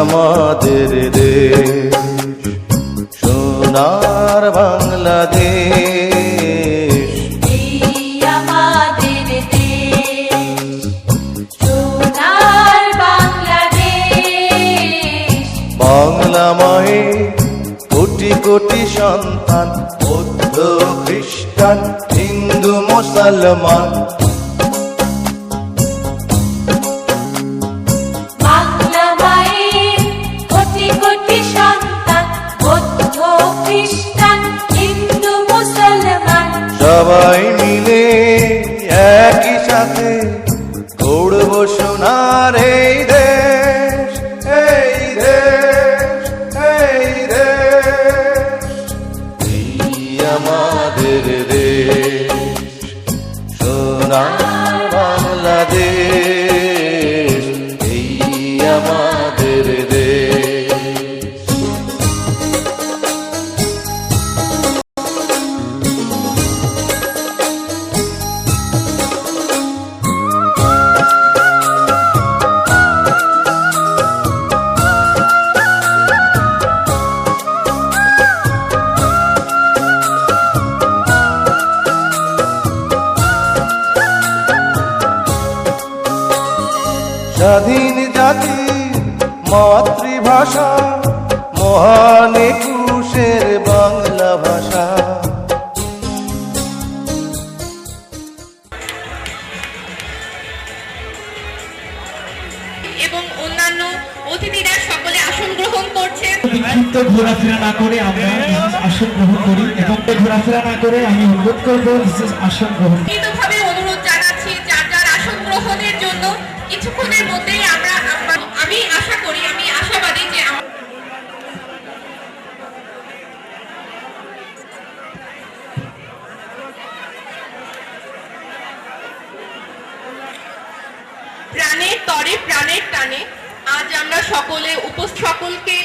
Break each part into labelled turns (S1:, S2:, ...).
S1: আমাদের দেশ, সোনার বাংলাদেশ।
S2: এই আমাদের দেশ, সোনার বাংলাদেশ।
S1: বাংলা মায়ের কোটি কোটি সন্তান, বৌদ্ধ খ্রিস্টান হিন্দু মুসলমান।
S2: বাংলা মায়ের কোটি কোটি সন্তান, বৌদ্ধ খ্রিস্টান হিন্দু মুসলমান।
S1: সবাই মিলে একই সাথে গড়ব সোনার এই দেশ, এই দেশ, এই দেশ। এই আমাদের দেশ, সোনার বাংলাদেশ। এই আমাদের দেশ। স্বাধীন জাতি মাতৃভাষা, মহান একুশের বাংলা ভাষা।
S3: এবং অন্যান্য অতিথিরা সকলে আসন গ্রহণ করছেন।
S4: বিক্ষিপ্ত ঘোরাফেরা না করে আমরা আসন গ্রহণ করি এবং ঘোরাফেরা না করে আমি অনুরোধ করবো আসন গ্রহণ।
S3: বিনীতভাবে অনুরোধ জানাচ্ছি যার যার আসন গ্রহণের জন্য। কিছুক্ষণের মধ্যেই আমি আশা করি, আমি আশাবাদী যে প্রাণের তরে প্রাণের টানে আজ আমরা সকলকে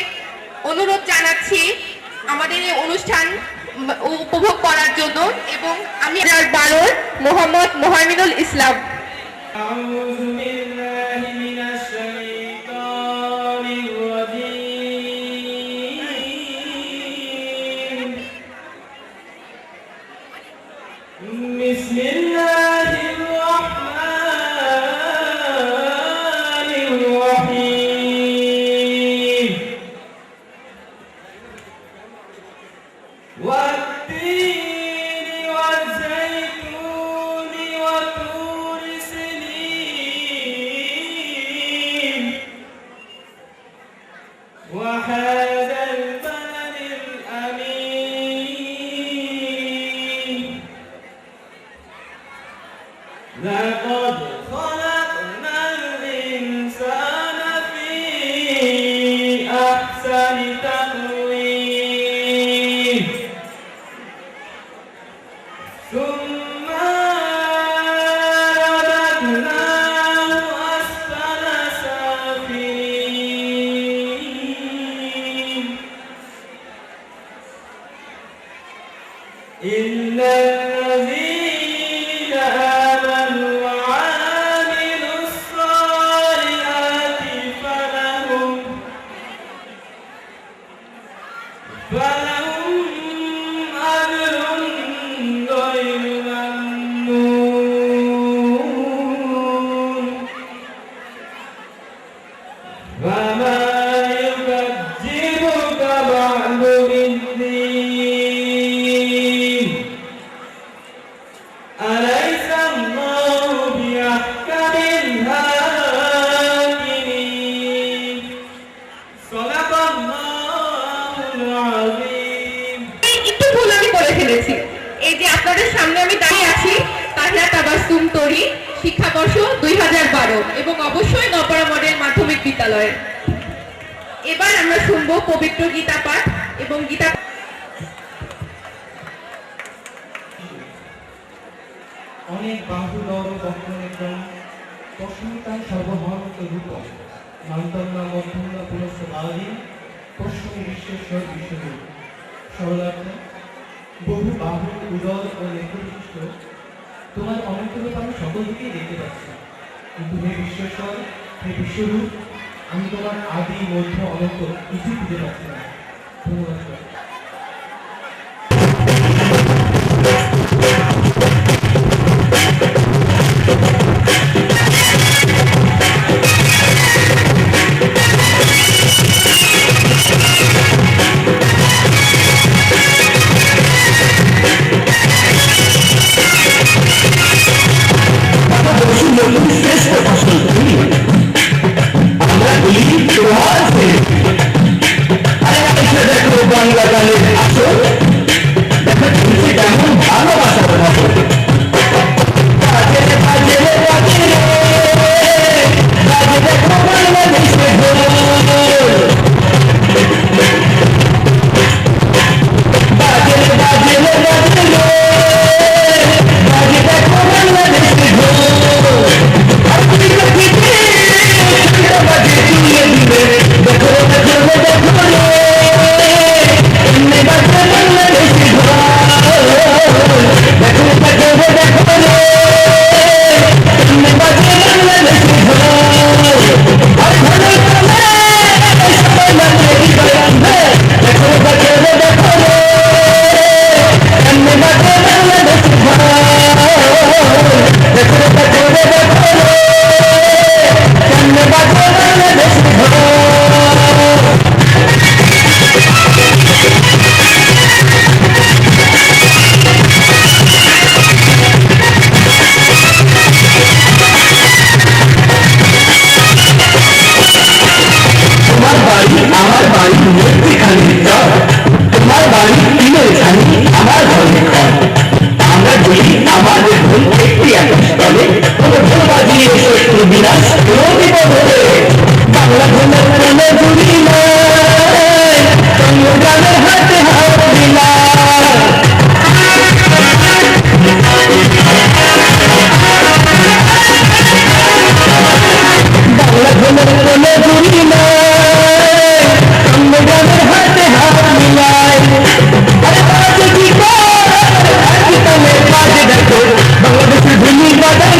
S3: অনুরোধ জানাচ্ছি আমাদের এই অনুষ্ঠান উপভোগ করার জন্য। এবং আমি 2012 মোহাম্মদ মোহামিনুল ইসলাম।
S4: وهذا البلد الأمين لقد خلقنا الإنسان في أحسن تقويم ثم رددناه أسفل سافلين إلا الذين آمنوا وعملوا الصالحات فلهم أجر غير ممنون وما يكذبك بعد بالدين أليس الله بأحكم الحاكمين صدق الله العظيم।
S3: একটু ভুল আমি করে ফেলেছি। এই যে আপনাদের সামনে আমি দাঁড়িয়ে আছি, তাহিয়া তাবাসসুম তরি শিক্ষাবর্ষ 2012 এবং অবশ্যই নপাড়া মডেল মাধ্যমিক বিদ্যালয়ের। এবার আমরা শুনবো পবিত্র গীতা পাঠ এবং গীতা
S4: অনেক বাহুলর বক্ষনেত্রম পশ্চিমতায় সর্বধর্মত রূপম নান্তন্না মধ্যন্না পুরস্য বাদী পশ্চিমী বিশ্বেশ্বর বিশ্বরূপ। সরলার্থ বহু বাহু উদর ও নেত্রবিশিষ্ট তোমার অনন্তরূপ আমি সকল দিকেই দেখতে পাচ্ছি, কিন্তু হে বিশ্বেশ্বর, হে বিশ্বরূপ, আমি তোমার আদি মধ্য অনন্ত কিছু খুঁজে পাচ্ছি না। ধন্যবাদ স্যার।
S5: বাংলাদেশের ভূমি বাজার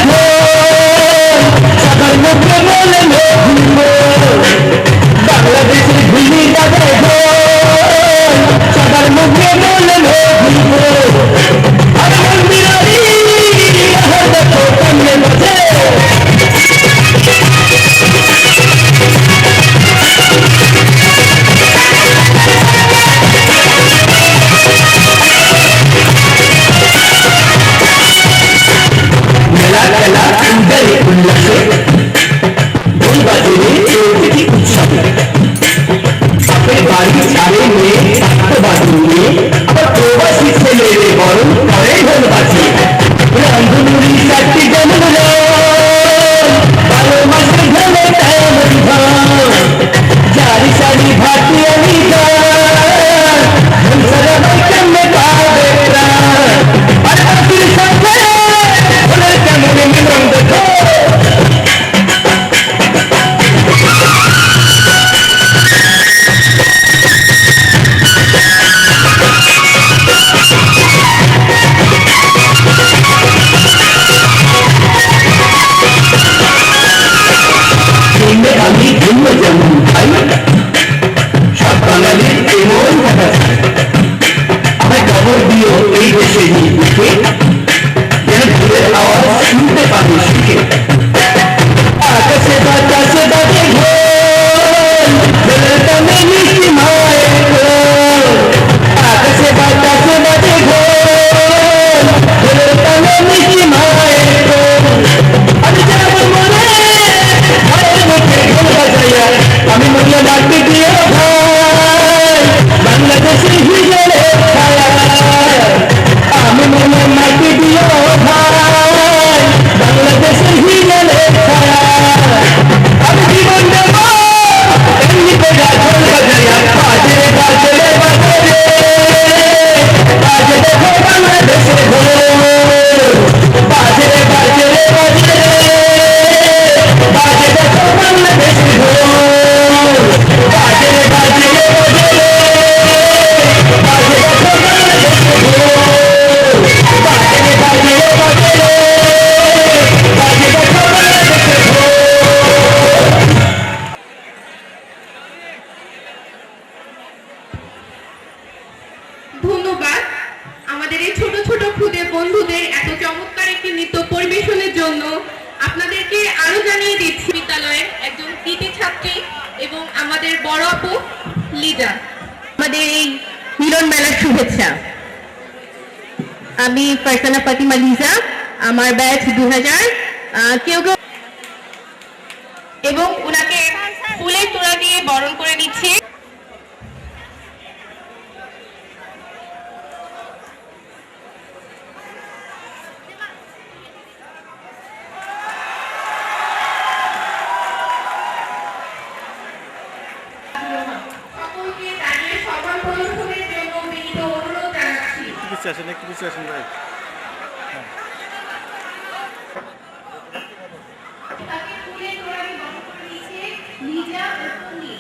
S3: জানিয়ে দিচ্ছি বিদ্যালয়ের একজন কৃতি ছাত্রী এবং আমাদের বড় আপু লিজা। আমাদের এই মিলন মেলার শুভেচ্ছা।
S5: আমি ফারজানা ফাতিমা লিজা, আমার ব্যাচ 2000। কেউ কেউ এবং ওনাকে ফুলের তোড়া দিয়ে বরণ করে নিচ্ছে।
S3: সকলকে দাঁড়িয়ে সবার প্রদর্শনের জন্য বিনীত অনুরোধ জানাচ্ছি।
S1: একটু পিছিয়ে আসেন ভাই।
S3: তাকে ফুলের তোড়া দিয়ে বরণ করে নিচ্ছে লিজা ও তনি।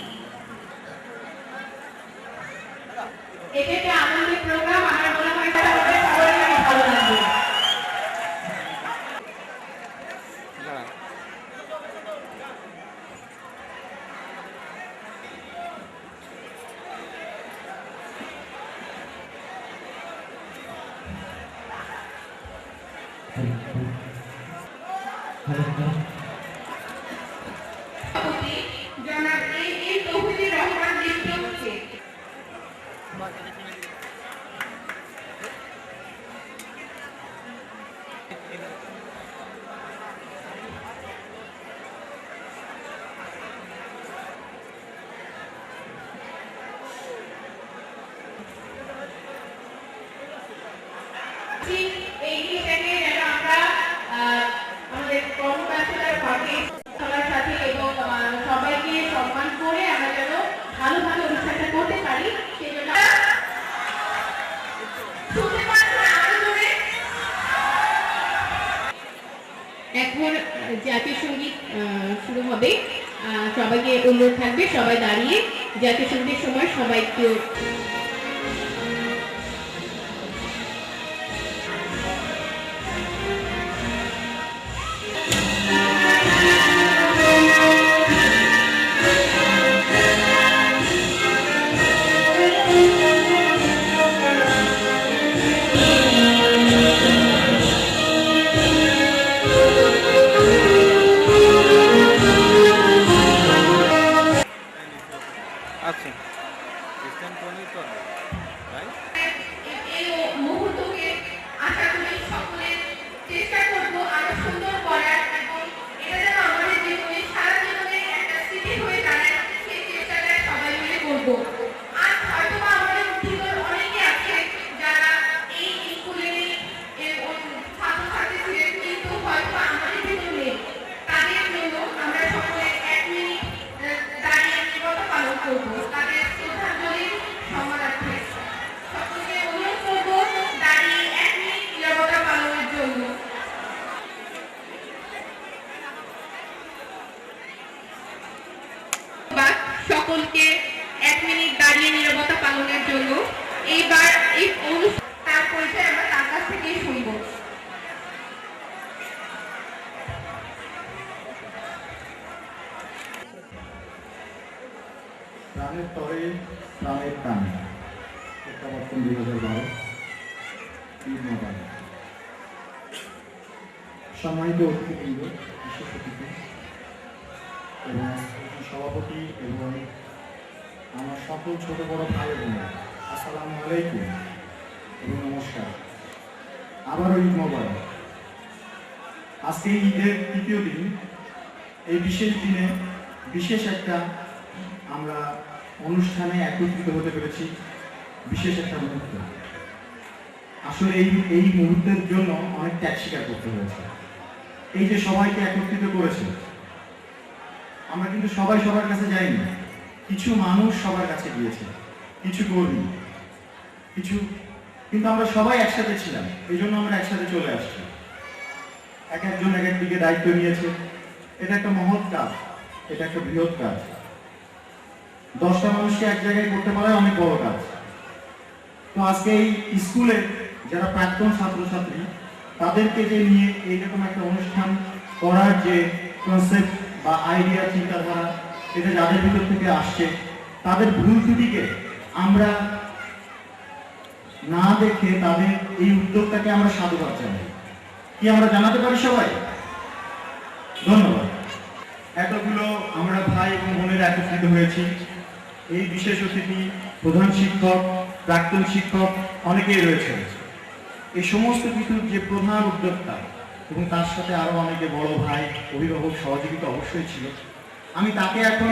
S3: এটা একটা আনন্দের প্রোগ্রাম, আমার মনে হয় এটা আমাদের সবারই ভালো লাগবে। সভাপতি জনাব এই তৌহিদুর রহমান দীপ্তকে এই হিসেবে যেন আমরা আমাদের কর্মব্যস্ততার ফাঁকে সবার সাথে এবং সবাইকে সম্মান করে আমরা যেন ভালোভাবে অনুষ্ঠানটা করতে পারি সেজন্য শুনতে পাচ্ছেন আরো জোরে। এখন জাতীয় সঙ্গীত শুরু হবে। সবাইকে অনুরোধ থাকবে সবাই দাঁড়িয়ে জাতীয় সঙ্গীতের সময় সবাইকে
S1: আচ্ছা ইসলাম পনির তো রাইট।
S3: এই মুহূর্তকে আশা করি সকলে চেষ্টা করব আরো সুন্দর করার এবং এটা যেন আমাদের জীবনে সারা জীবনে একটা স্মৃতি হয়ে দাঁড়ায় সেই চেষ্টাটা সবাই মিলে করব। আর হয়তো বা আমাদের ভিতর অনেকে আছে যারা এই স্কুলেরই ছাত্রছাত্রী ছিলেন কিন্তু হয়তো আমাদের ভিতর নেই। তাদের জন্য আমরা সকলে 1 মিনিট দাঁড়িয়ে নীরবতা পালন করব তাদের শ্রদ্ধাঞ্জলি সমারার্থে। সকলকে অনুরোধ করব দাঁড়িয়ে 1 মিনিট নীরবতা পালনের জন্য। সকলকে 1 মিনিট দাঁড়িয়ে নীরবতা পালনের জন্য। এইবার এই অনুষ্ঠান পরিচয় আমরা তার কাছ থেকেই শুনব।
S6: প্রাণের তরে প্রাণের টানে প্রত্যাবর্তন 2012 সম্মানিত অতিথিবৃন্দ, বিশেষ অতিথি এবং সভাপতি এবং আমার সকল ছোট বড় ভাই বোনেরা, আসসালামু আলাইকুম এবং নমস্কার। আবারও ঈদ মোবারক। আজকে ঈদের তৃতীয় দিন। এই বিশেষ দিনে বিশেষ একটা আমরা অনুষ্ঠানে একত্রিত হতে পেরেছি, বিশেষ একটা মুহূর্ত। আসলে এই মুহূর্তের জন্য অনেক ত্যাগ স্বীকার করতে হয়েছে। এই যে সবাইকে একত্রিত করেছে, আমরা কিন্তু সবাই সবার কাছে যাইনি, কিছু মানুষ সবার কাছে গিয়েছে, কিছু কর্মী, কিন্তু আমরা সবাই একসাথে ছিলাম, এই জন্য আমরা একসাথে চলে আসছি। এক একজন এক একদিকে দায়িত্ব নিয়েছে। এটা একটা মহৎ কাজ, এটা একটা বৃহৎ কাজ। 10টা মানুষকে এক জায়গায় করতে পারে অনেক বড় কাজ। তো আজকে এই স্কুলে যারা প্রাক্তন ছাত্রছাত্রী, তাদেরকে যে নিয়ে এইরকম একটা অনুষ্ঠান করার যে কনসেপ্ট বা আইডিয়া, চিন্তাধারা, এটা যাদের ভিতর থেকে আসছে, তাদের ভুল ত্রুটিকে আমরা না দেখে তাদের এই উদ্যোগটাকে আমরা সাধুবাদ জানাই। কি আমরা জানাতে পারি সবাই? ধন্যবাদ। এবং বোনেরা একত্রিত হয়েছি। এই বিশেষ অতিথি প্রধান শিক্ষক, প্রাক্তন শিক্ষক অনেকেই রয়েছে। এই সমস্ত কিছুর যে প্রধান উদ্যোক্তা এবং তার সাথে আরও অনেকে বড় ভাই, অভিভাবক সহযোগিতা অবশ্যই ছিল। আমি তাকে এখন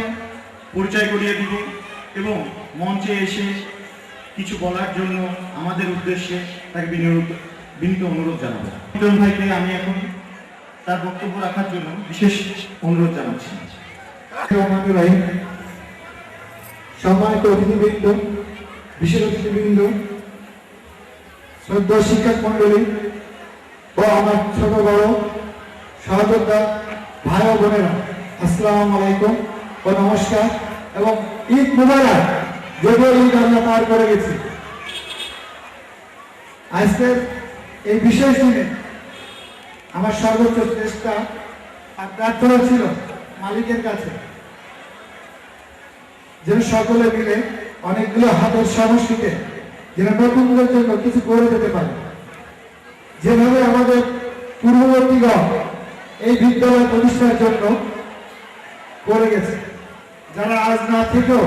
S6: পরিচয় করিয়ে দিব এবং মঞ্চে এসে কিছু বলার জন্য আমাদের উদ্দেশ্যে তাকে বিনীত অনুরোধ জানাবো। মিলন ভাইকে আমি এখন তার বক্তব্য রাখার জন্য বিশেষ অনুরোধ জানাচ্ছি।
S7: সম্মানিত অতিথিবৃন্দ, বিশেষ অতিথিবৃন্দ, শ্রদ্ধা শিক্ষক মন্ডলী ও আমার ছোট বড় সহযোদ্ধা ভাই ও বোনেরা, আসসালামু আলাইকুম ও নমস্কার এবং ঈদ মুবারক। যদিও ঈদ আমরা পার করে গেছি, আজকের এই বিশেষ দিনে আমার সর্বোচ্চ চেষ্টা আর প্রার্থনা ছিল মালিকের কাছে যেন সকলে মিলে অনেকগুলো হাতের সমষ্টিতে যেন নতুনদের জন্য কিছু করে যেতে পারে। যেভাবে আমাদের পূর্ববর্তীগণ এই বিদ্যালয় প্রতিষ্ঠার জন্য করে গেছে, যারা আজ না থেকেও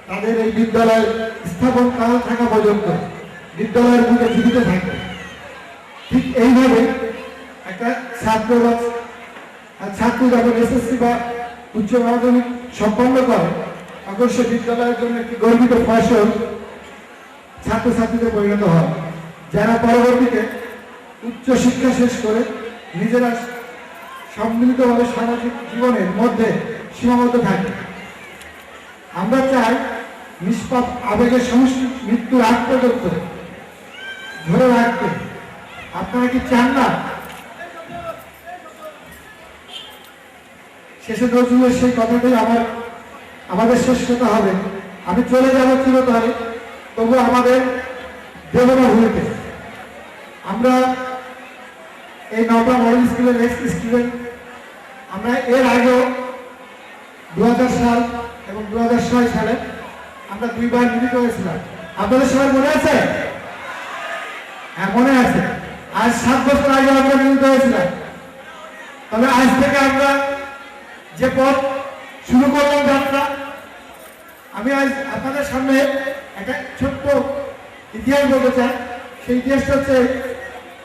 S7: তাদের এই বিদ্যালয় স্থাপন কাল থাকা পর্যন্ত বিদ্যালয়ের বুকে জীবিত থাকবে, ঠিক এইভাবে একটা ছাত্র বা ছাত্র যখন এসএসসি বা উচ্চ মাধ্যমিক সম্পন্ন করে তখন সে বিদ্যালয়ের জন্য একটি গর্বিত ফসল ছাত্রছাত্রীদের পরিণত হয়, যারা পরবর্তীতে উচ্চ শিক্ষা শেষ করে নিজেরা সম্মিলিতভাবে সামাজিক জীবনের মধ্যে সীমাবদ্ধ থাকে। আমরা চাই নিষ্পাপ আবেগের সমস্ত মৃত্যুর আগ পর্যন্ত ধরে রাখতে। আপনারা কি চান না শেষে নজরুলের সেই কথাটাই আমাদের শেষ কথা হবে, আমি চলে যাব চিরতরে তবু আমাদের দেব না ভুলিতে। আমরা এই নওটা মডেল স্কুলের এক্স স্টুডেন্ট, আমরা এর আগেও 2000 সাল এবং 2006 সালে আমরা দুইবার মিলিত হয়েছিলাম। আপনাদের সবাই মনে আছে? হ্যাঁ, মনে আছে। আজ 7 বছর আগে আমরা মিলিত হয়েছিলাম। তবে আজ থেকে আমরা যে পথ শুরু করলাম যাত্রা, আমি আজ আপনাদের সামনে একটা ছোট্ট ইতিহাস বলতে চাই। সেই ইতিহাসটা হচ্ছে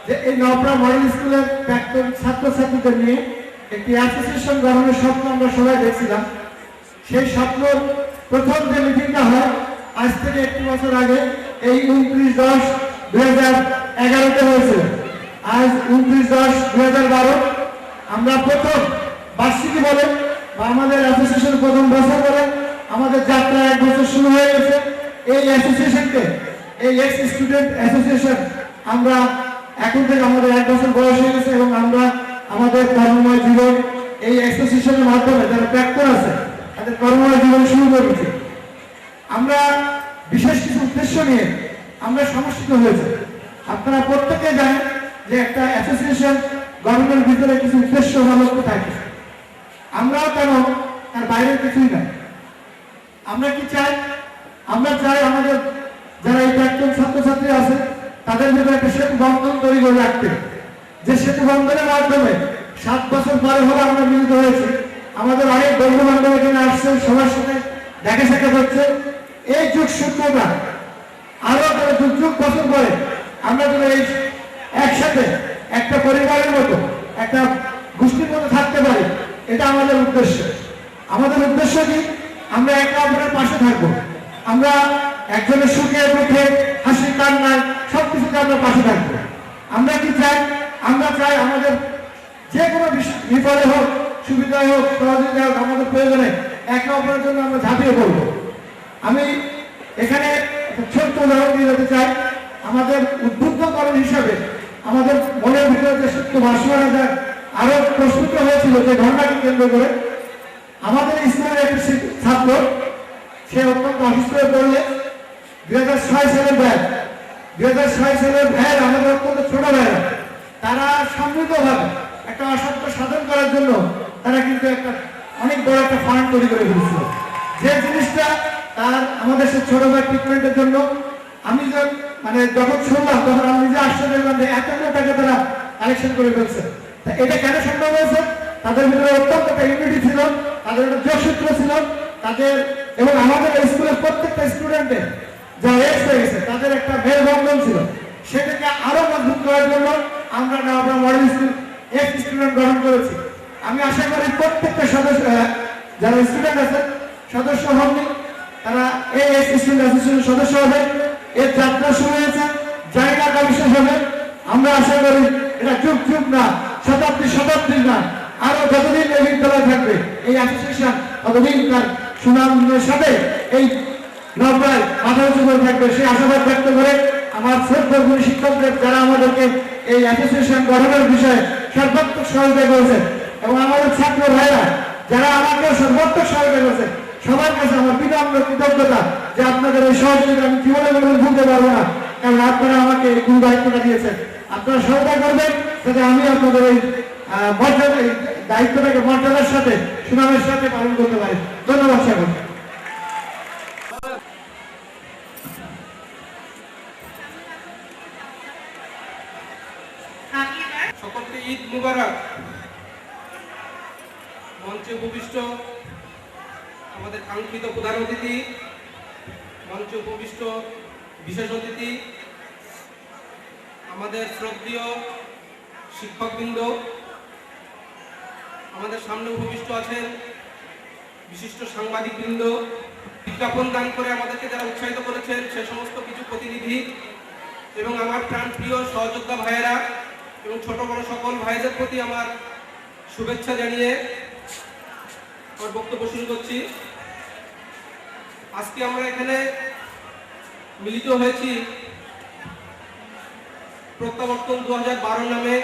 S7: যে এই নওপাড়া মডেল স্কুলের প্রাক্তন ছাত্রছাত্রীদের নিয়ে একটি অ্যাসোসিয়েশন গঠনের স্বপ্ন আমরা সবাই দেখছিলাম। সেই স্বপ্নর প্রথম যে মিটিংটা হয় আজ থেকে 1 বছর আগে, এই 29/10/2011 হয়েছিল। আজ 29/10/2012 আমরা প্রথম বার্ষিকী বলে বা আমাদের অ্যাসোসিয়েশন প্রথম বছর বলে আমাদের যাত্রা 1 বছর শুরু হয়ে গেছে। এই অ্যাসোসিয়েশনকে, এই এক্স স্টুডেন্ট অ্যাসোসিয়েশন, আমরা এখন থেকে আমাদের 1 বছর বয়স হয়ে গেছে এবং আমরা আমাদের কর্মময় জীবন এই অ্যাসোসিয়েশনের মাধ্যমে যারা প্রাক্তন আছে তাদের কর্মময় জীবন শুরু করেছি। আমরা বিশেষ কিছু উদ্দেশ্য নিয়ে আমরা সমষ্টিত হয়েছে। আপনারা প্রত্যেকে জানেন যে একটা অ্যাসোসিয়েশন গভর্নমেন্টের ভিতরে কিছু উদ্দেশ্য বা লক্ষ্য থাকে। আমরাও কেন তার বাইরে কিছুই না। আমরা কি চাই? আমরা চাই আমাদের যারা এই প্রাক্তন ছাত্রছাত্রী আছে তাদের ভিতরে একটা সেতু বন্ধন তৈরি করে রাখতে, যে সেতু বন্ধনের মাধ্যমে 7 বছর পরে হলে আমরা মিলিত হয়েছি। আমাদের অনেক বন্ধু বান্ধব এখানে আসছে, সবার সাথে দেখা সাক্ষাৎ হচ্ছে। এই যুগ সূত্রটা আরো যুগ বছর পরে আমরা যদি এই একসাথে একটা পরিবারের মতো, একটা গোষ্ঠীর মতো থাকতে পারি, এটা আমাদের উদ্দেশ্য। আমাদের উদ্দেশ্য কি? আমরা একে অপরের পাশে থাকবো। আমরা একজনের সুখে দুঃখে হাসি কান্নায় সবকিছুতে আমরা পাশে থাকবো। আমরা কি চাই? আমরা চাই আমাদের যে কোনো বিপদে হোক, সুবিধায় হোক, সহযোগিতা হোক, আমাদের প্রয়োজনে একে অপরের জন্য আমরা ঝাঁপিয়ে পড়বো। আমি এখানে একটা ছোট্ট উদাহরণ দিয়ে যেতে চাই। আমাদের উদ্বুদ্ধকরণ হিসাবে আমাদের মনের ভিতরে যে সত্য ভাষণ আরো প্রস্তুত হয়েছিল যে ঘটনাকে কেন্দ্র করে, আমাদের স্কুলের একটি ছাত্র, সে অত্যন্ত অসুস্থ হয়ে পড়লে 2006 সালের ভ্যান আমাদের অত্যন্ত ছোট ভাইরা তারা সমৃদ্ধভাবে একটা অসত্য সাধন করার জন্য তারা কিন্তু একটা অনেক বড় একটা ফান্ড তৈরি করে ফেলেছিল। যে জিনিসটা তার আমাদের সে ছোট ভাই ট্রিটমেন্টের জন্য আমি যখন শুনলাম তখন আমি নিজে আশ্চর্য হলাম যে এতগুলো টাকা তারা কালেকশন করে ফেলছে। এটা কেন সম্ভব হয়েছে? তাদের ভিতরে অত্যন্ত একটা ইউনিটি ছিল, তাদের একটা যোগসূত্র ছিল, তাদের এবং আমাদের স্কুলের প্রত্যেকটা স্টুডেন্টের যা এক্স হয়ে গেছে তাদের একটা মেলবন্ধন ছিল। সেটাকে আরো মজবুত করার জন্য আমরা Naopara model school ex student গ্রহণ করেছি। আমি আশা করি প্রত্যেকটা সদস্য যারা স্টুডেন্ট আছে সদস্য হননি তারা এই এক্স স্টুডেন্ট অ্যাসোসিয়েশনের সদস্য হবে। এর যাত্রা শুরু হয়েছে, জানি না তা বিশেষ হবে। আমরা আশা করি এটা যুগ যুগ না, শতাব্দী শতাব্দী না, আরো যতদিন এই বিদ্যালয় থাকবে এই অ্যাসোসিয়েশন ততদিন তার সুনামের সাথে এই নওপাড়ায় মাথা উঁচু করে থাকবে সেই আশাবাদ ব্যক্ত করে আমার শ্রদ্ধার শিক্ষকদের যারা আমাদেরকে এই অ্যাসোসিয়েশন গঠনের বিষয়ে সর্বাত্মক সহযোগিতা করেছে এবং আমাদের ছাত্র ভাইরা যারা আমাকে সর্বাত্মক সহযোগিতা করেছে সবার কাছে আমার বিনম্র কৃতজ্ঞতা যে আপনাদের এই সহযোগিতা আমি জীবনে কোনোদিন ভুলতে পারবো না, কারণ আপনারা আমাকে এই গুরু দায়িত্বটা দিয়েছেন। আপনারা সহায়তা করবেন যাতে আমি আপনাদের এই মর্যাদা এই দায়িত্বটাকে মর্যাদার সাথে সুনামের সাথে পালন করতে পারি। ধন্যবাদ সকলকে।
S8: সকলকে ঈদ মুবারক। মঞ্চে উপবিষ্ট আমাদের কাঙ্ক্ষিত প্রধান অতিথি, মঞ্চে উপবিষ্ট বিশেষ অতিথি, আমাদের শ্রদ্ধেয় শিক্ষকবৃন্দ, আমাদের সামনে উপবিষ্ট আছেন বিশিষ্ট সাংবাদিকবৃন্দ, বিজ্ঞাপন দান করে আমাদেরকে যারা উৎসাহিত করেছেন সে সমস্ত কিছু প্রতিনিধি এবং আমার প্রাণপ্রিয় সহযোদ্ধা ভাইয়েরা এবং ছোট বড় সকল ভাইদের প্রতি আমার শুভেচ্ছা জানিয়ে আমার বক্তব্য শুরু করছি। আজকে আমরা এখানে মিলিত হয়েছি প্রত্যাবর্তন 2012 নামে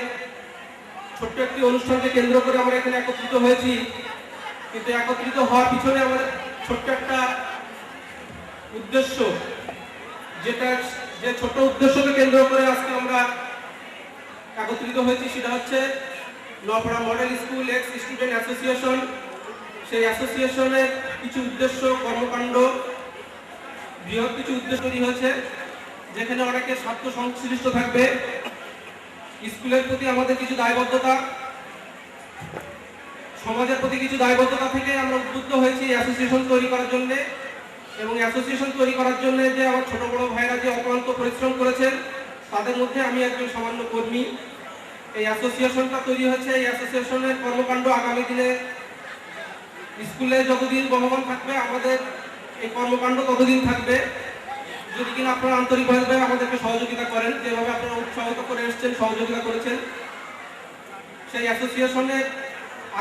S8: ছোট্ট একটি অনুষ্ঠানকে কেন্দ্র করে আমরা এখানে একত্রিত হয়েছি। কিন্তু একত্রিত হওয়ার পিছনে আমাদের ছোট্ট একটা উদ্দেশ্য, যে ছোট উদ্দেশ্যকে কেন্দ্র করে আজকে আমরা একত্রিত হয়েছি সেটা হচ্ছে Naopara model school ex student association. সেই অ্যাসোসিয়েশনের কিছু উদ্দেশ্য কর্মকাণ্ড, বৃহৎ কিছু উদ্দেশ্য তৈরি হয়েছে যেখানে অনেকে স্বার্থ সংশ্লিষ্ট থাকবে। স্কুলের প্রতি আমাদের কিছু দায়বদ্ধতা, সমাজের প্রতি কিছু দায়বদ্ধতা থেকে আমরা উদ্বুদ্ধ হয়েছি অ্যাসোসিয়েশন তৈরি করার জন্য। এবং অ্যাসোসিয়েশন তৈরি করার জন্য যে আমার ছোট বড় ভাইরা যে অক্লান্ত পরিশ্রম করেছেন তাদের মধ্যে আমি একজন সামান্য কর্মী। এই অ্যাসোসিয়েশনটা তৈরি হয়েছে, এই অ্যাসোসিয়েশনের কর্মকাণ্ড আগামী দিনে স্কুলে যতদিন বহমান থাকবে আমাদের এই কর্মকাণ্ড ততদিন থাকবে, যদি কিনা আপনারা আন্তরিকভাবে আমাদেরকে সহযোগিতা করেন, যেভাবে আপনারা উৎসাহিত করে এসেছেন, সহযোগিতা করেছেন। সেই অ্যাসোসিয়েশনের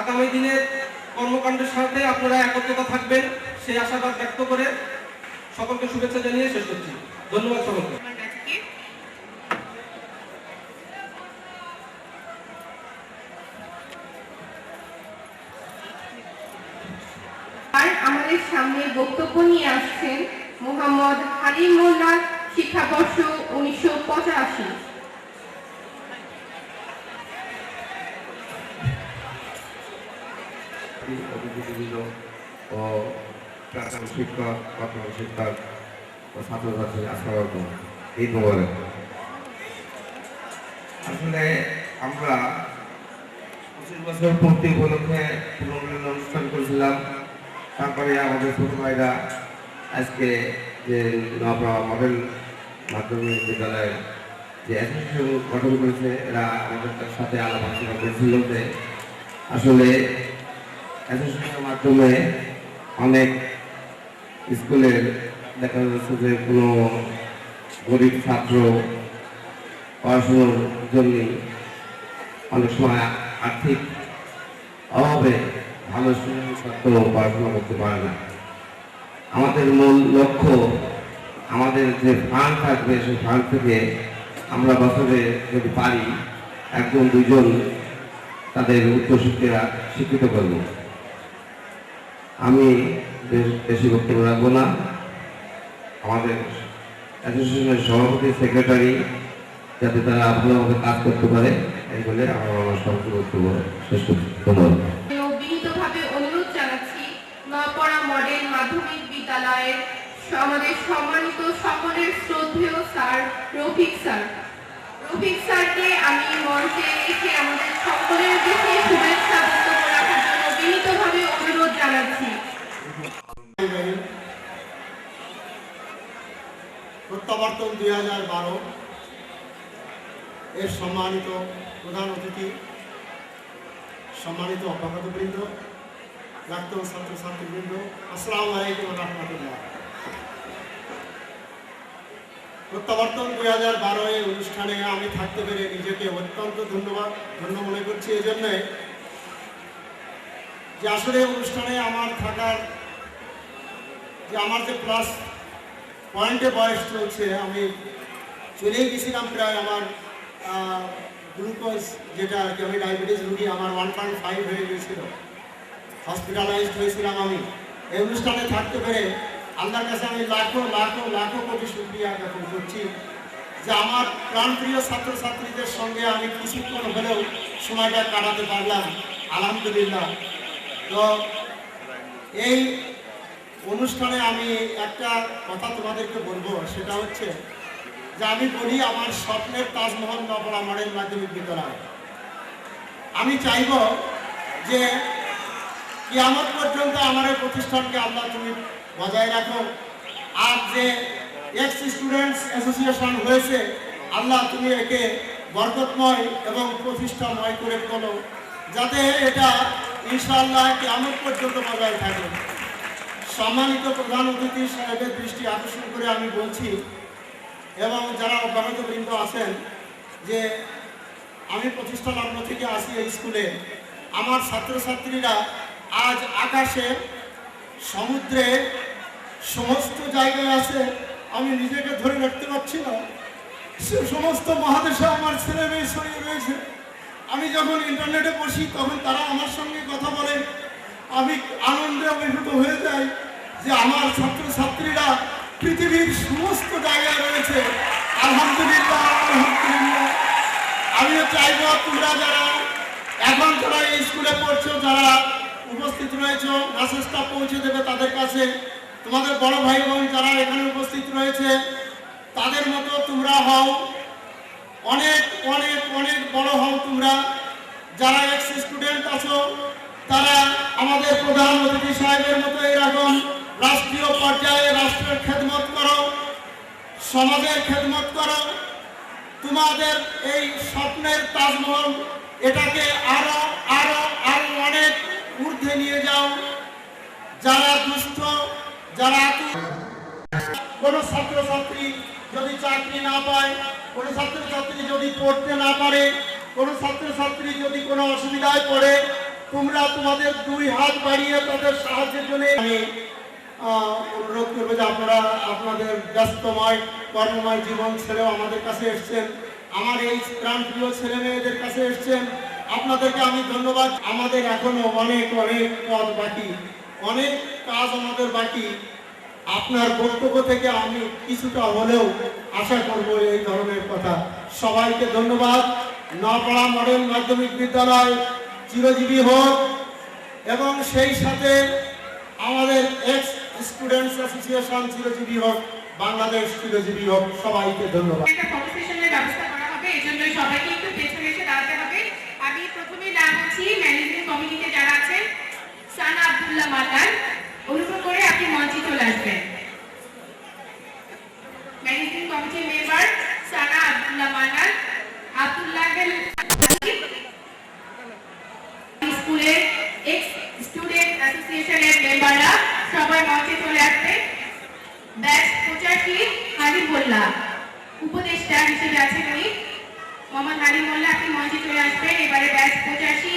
S8: আগামী দিনের কর্মকাণ্ডের সাথে আপনারা একত্রতা থাকবেন সেই আশাবাদ ব্যক্ত করে সকলকে শুভেচ্ছা জানিয়ে শেষ করছি। ধন্যবাদ সকলকে।
S3: আর আমাদের সামনে বক্তব্য নিয়ে আসছেন মোহাম্মদ হালিম মোল্লা, শিক্ষাবর্ষ 1985।
S9: অতিথিবৃন্দ ও প্রাক্তন শিক্ষক, বর্তমান শিক্ষক ও ছাত্রছাত্রী, আসসালামু আলাইকুম, ঈদ মোবারক। আসলে আমরা 25 বছর পূর্তি উপলক্ষে পুনর্মিলন অনুষ্ঠান করেছিলাম। তারপরে আমাদের ছোট ভাইরা আজকে যে নওপাড়া মডেল মাধ্যমিক বিদ্যালয়ের যে অ্যাসোসিয়েশন গঠন করেছে, এরা আমাদের সাথে আলাপ আলোচনা করেছিল যে আসলে অ্যাসোসিয়েশনের মাধ্যমে অনেক স্কুলের দেখা যাচ্ছে যে কোনো গরিব ছাত্র পড়াশুনোর জন্য অনেক সময় আর্থিক অভাবে ভালো ছাত্র পড়াশোনা করতে পারে না। আমাদের মূল লক্ষ্য, আমাদের যে ফান্ড থাকবে সেই ফান্ড থেকে আমরা বছরে যদি পারি একজন দুজন তাদের উচ্চশিক্ষারা শিক্ষিত করব। আমি বেশি বক্তব্য রাখবো না। আমাদের অ্যাসোসিয়েশনের সভাপতি, সেক্রেটারি যাতে তারা ভালোভাবে কাজ করতে পারে এই বলে আমার সভাপতি বক্তব্য শেষ করছি। ধন্যবাদ।
S3: বিনীতভাবে অনুরোধ জানাচ্ছি নওপাড়া মডেল মাধ্যমিক বিদ্যালয়ের আমাদের সম্মানিত সকলের শ্রদ্ধেয় স্যার রফিক স্যার। রফিক স্যারকে আমি মঞ্চে এসে আমাদের সকলের দিকে শুভেচ্ছা ব্যক্ত বিনীতভাবে অনুরোধ জানাচ্ছি।
S6: প্রত্যাবর্তন 2012 এর সম্মানিত প্রধান অতিথি, সম্মানিত অভ্যাগতবৃন্দ, প্রাক্তন ছাত্রছাত্রীবৃন্দ, আসসালামু আলাইকুম ওয়া রাহমাতুল্লাহ। প্রত্যাবর্তন 2012 এর অনুষ্ঠানে আমি থাকতে পেরে নিজেকে অত্যন্ত ধন্য মনে করছি। এই জন্যে যে আসলে অনুষ্ঠানে আমার থাকার আমার যে প্লাস পয়েন্টে বয়স চলছে, আমি চলেই গেছিলাম প্রায় আমার গ্লুকোজ যেটা আর কি, আমি ডায়াবেটিস রুগী, আমার 1.5 হয়ে গিয়েছিল, হসপিটালাইজড হয়েছিলাম আমি। এই অনুষ্ঠানে থাকতে পেরে আল্লাহর কাছে আমি লাখো লাখো লাখো কোটি শুকরিয়া জ্ঞাপন করছি যে আমার প্রাণপ্রিয় ছাত্রছাত্রীদের সঙ্গে আমি কিছুক্ষণ হলেও সময়টা কাটাতে পারলাম, আলহামদুলিল্লাহ। তো এই অনুষ্ঠানে আমি একটা কথা তোমাদেরকে বলবো, সেটা হচ্ছে যে আমি বলি আমার স্বপ্নের তাজমহল নপাড়া মডেল মাধ্যমিক বিদ্যালয়। আমি চাইব যে কিয়ামত পর্যন্ত আমার এই প্রতিষ্ঠানকে আল্লাহ তুমি বজায় রাখো। আর যে এক্স স্টুডেন্টস অ্যাসোসিয়েশন হয়েছে, আল্লাহ তুমি একে বরকতময় এবং প্রতিষ্ঠাময় করে তোলো, যাতে এটা ইনশাআল্লাহ কিয়ামত পর্যন্ত বজায় থাকে। সম্মানিত প্রধান অতিথি সাহেবের দৃষ্টি আকর্ষণ করে আমি বলছি, এবং যারা অভ্যাগতবৃন্দ আছেন, যে আমি প্রতিষ্ঠা লগ্ন থেকে আসি এই স্কুলে। আমার ছাত্রছাত্রীরা আজ আকাশে, সমুদ্রে, সমস্ত জায়গায় আছে, আমি নিজেকে ধরে রাখতে পারছি না। সে সমস্ত মহাদেশে আমার ছেলে মেয়ে ছড়িয়ে রয়েছে। আমি যখন ইন্টারনেটে বসি তখন তারা আমার সঙ্গে কথা বলে, আমি আনন্দে অভিভূত হয়ে যাই যে আমার ছাত্রছাত্রীরা পৃথিবীর সমস্ত জায়গায় রয়েছে। আলহামদুলিল্লাহ, আলহামদুলিল্লাহ। আমিও চাইব তোমরা যারা এখন যারা এই স্কুলে পড়ছো, যারা উপস্থিত রয়েছে, মেসেজটা পৌঁছে দেবে তাদের কাছে। তোমাদের বড় ভাই বোন যারা এখানে উপস্থিত রয়েছে, তাদের মতো তোমরা হও, অনেক অনেক অনেক বড় হও তোমরা। যারা এক্স স্টুডেন্ট আছো, তারা আমাদের প্রধান অতিথি সাহেবের মতো এরকম রাষ্ট্রীয় পর্যায়ে রাষ্ট্রের খেদমত করো, সমাজের খেদমত করো। তোমাদের এই স্বপ্নের তাজমহল এটাকে আরো আরো আরো অনেক ঊর্ধ্বে নিয়ে যাও। যারা দুস্থ, যারা কোনো ছাত্রছাত্রী যদি চাকরি না পায়, কোনো ছাত্রছাত্রী যদি পড়তে না পারে, কোনো ছাত্রছাত্রী যদি কোনো অসুবিধায় পড়ে, তোমরা তোমাদের 2 হাত বাড়িয়ে তাদের সাহায্যের জন্য আমি অনুরোধ করবো যে আপনারা আপনাদের ব্যস্তময় কর্মময় জীবন ছেড়েও আমাদের কাছে এসছেন, আমার এই প্রাণপ্রিয় ছেলে মেয়েদের কাছে এসছেন। আপনাদেরকে আমি ধন্যবাদ। আমাদের এখনো অনেক অনেক পথ বাকি, অনেক কাজ আমাদের বাকি। আপনার বক্তব্য থেকে আমি কিছুটা হলেও আশা করব এই ধরনের কথা। সবাইকে ধন্যবাদ। নপাড়া মডেল মাধ্যমিক বিদ্যালয় চিরজীবী হোক, এবং সেই সাথে আমাদের এক্স স্টুডেন্টস অ্যাসোসিয়েশন চিরজীবী হোক, বাংলাদেশ চিরজীবী হোক। সবাইকে ধন্যবাদ।
S3: একটা ফটো সেশনের ব্যবস্থা করা হবে, এই জন্য সবাইকে একটু পেছনে এসে দাঁড়াতে হবে। আমি প্রথমে নাম বলছি, ম্যানেজিং কমিটিতে যারা আছেন, সানা আব্দুল্লাহ মাতান, অনুগ্রহ করে আপনি মঞ্চে চলে আসবেন। ম্যানেজিং কমিটির মেম্বার সানা আব্দুল্লাহ মাতান, আব্দুল্লাহ স্কুলের এক্স স্টুডেন্ট অ্যাসোসিয়েশনের মেম্বাররা সবাই মঞ্চে চলে আসবে। ব্যাচ 85 হালিম মোল্লা উপদেষ্টা হিসেবে আছেন উনি, মোহাম্মদ হালিম মোল্লা, আপনি মঞ্চে চলে আসবেন। এবারে ব্যাচ 85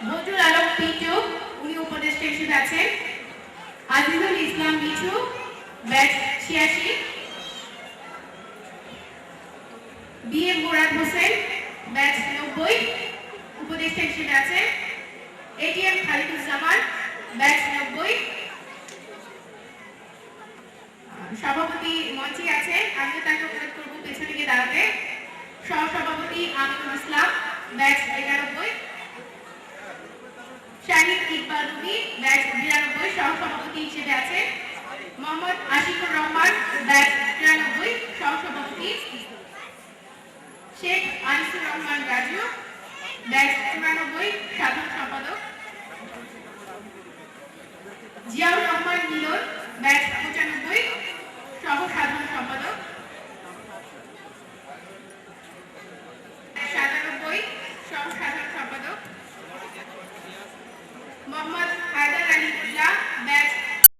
S3: বজরুল আলম পিন্টু, উনি উপদেষ্টা হিসেবে আছেন। Azizul Islam Mithu, batch 86। B M Murad Hossain, batch 90, উপদেষ্টা হিসেবে আছেন। A T M Khaliduzzaman, batch 90। সভাপতি মঞ্চে আছে, আমি তাকে অনুরোধ করবো পেছনে গিয়ে দাঁড়াতে। সহসভাপতি আমিনুল ইসলাম, ব্যাচ 91। শাহিদ ইকবাল রুবি, ব্যাচ 92, সহসভাপতি হিসেবে আছে। মোহাম্মদ আশিকুর রহমান, ব্যাচ 93, সহসভাপতি। শেখ আনিসুর রহমান রাজু, ব্যাচ 94, সাধারণ সম্পাদক।
S5: জিয়াউর রহমান মিলন, ব্যাচ 95।